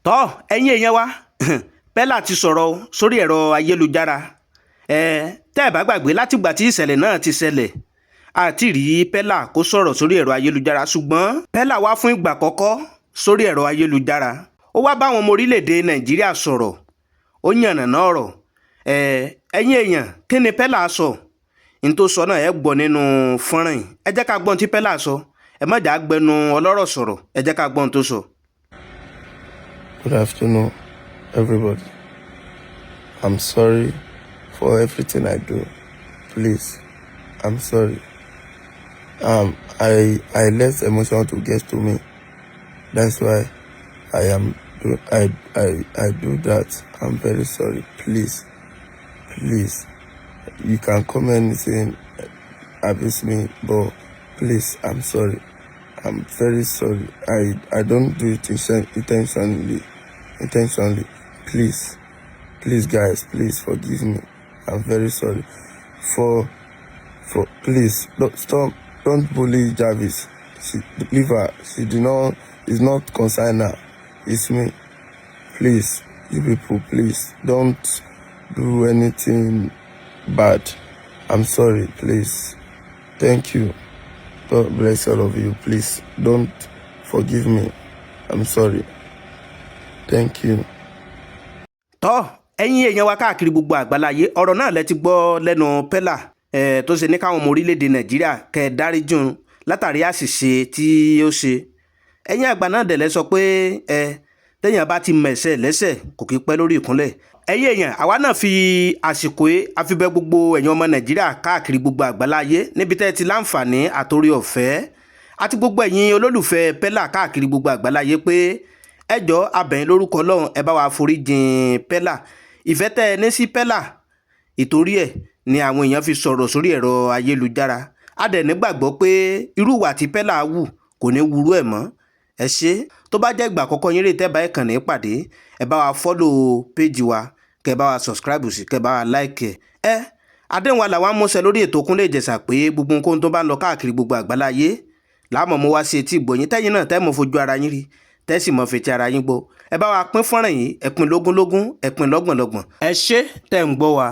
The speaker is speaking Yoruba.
tọ́ ẹ̀yin èèyàn wa Pella ti sọ̀rọ̀ sórí ẹ̀rọ ayélujára tẹ́ ẹ̀ bá gbàgbé látìgbà tí ìṣẹ̀lẹ̀ náà ti ṣẹlẹ̀ àti rí Pella kó sọ̀rọ̀ sórí ẹ̀rọ ayélujára ṣùgbọ́n Pella wá fún ìgbà àkọ́kọ́ sórí ẹ̀rọ ayélujára ó wá bá àwọn ọmọ orílẹ̀-èdè Nàìjíríà sọ̀rọ̀ ó yànnàná ọ̀rọ̀ ẹ̀yin èèyàn kí ni Pella sọ n tó sọ náà ẹ gbọ́ nínú fọ́nrán yìí ẹ jẹ́ ká gbọ́n tí Pella sọ ẹ má jà gbẹnu ọlọ́rọ̀ sọ̀rọ̀ ẹ jẹ́ ká gbọ́n tó sọ. Good afternoon, everybody. I'm sorry for everything I do. Please, I'm sorry. I let emotion to get to me. That's why I do that. I'm very sorry. Please, you can come anything, abuse me, but please, I'm sorry. I'm very sorry. I don't do it intentionally. Please guys, please forgive me. I'm very sorry. Please don't bully Jarvis. Leave her. It's not concern her. It's me. Please, you people, please don't do anything bad. I'm sorry, please. Thank you. God bless all of you. Please don't forgive me. I'm sorry. Thank you. tọ́ ẹ̀yin èèyàn wa káàkiri gbogbo àgbáláyé ọ̀rọ̀ náà lẹ ti gbọ́ lẹ́nu Pella tó ṣe ní káwọn ọmọ orílẹ̀-èdè Nàìjíríà kẹ́ ẹ dáríjùn látàrí àṣìṣe tí ó ṣe ẹ̀yin àgbà náà dẹ̀ lẹ sọ pé téèyàn bá ti mẹ̀ṣẹ̀ lẹ́sẹ̀ kò kí pẹ́ lórí ìkúnlẹ̀ ẹ̀yin èèyàn àwa náà fi àsìkò àfibẹ́ gbogbo ẹ̀yin ọmọ Nàìjíríà káàkiri gbogbo àgbáláyé níbi tẹ́ ẹ ti láǹfààní àtòrí ọ̀fẹ́ àti gbogbo ẹ̀yin olólùfẹ́ Pella káàkiri gbogbo àgbáláyé pé ẹ jọ̀ọ́ a bẹ̀ yín lórúkọ Ọlọ́run ẹ bá wa foríjìn Pella ìfẹ́ tẹ́ ẹ ní sí Pella ìtorí ẹ̀ ni àwọn èèyàn fi sọ̀rọ̀ sórí ẹ̀rọ ayélujára a dẹ̀ nígbàgbọ́ pé irú ìwà tí Pella wù kò ní wúrú ẹ̀ mọ́ ẹ ṣé tó bá jẹ́ ìgbà àkọ́kọ́ yín rè tẹ́ bá ẹ̀kàn ní pàdé ẹ bá wa follow page wa kẹ́ bá wa subscribe sí kẹ́ bá wa like àdéhùn wa làwọn amúṣẹ lórí ètò Kúnlé Ìjẹ̀ṣà pé gbogbo nǹkan tó bá ń lọ káàkiri gbogbo àgbáláyé láàmú mo wá sí etí ìgbọ̀nyín tẹ́yìn náà tẹ́ mọ̀ fojú ara yín rí tẹ́sí mọ̀ fetí ara yín gbọ́ ẹ bá wa pín fọ́nrán yìí ẹ pín lógúnlógún ẹ pín lọ́gbọ̀nlọ́gbọ̀n ẹ ṣé tẹ́ ń gbọ́ wa.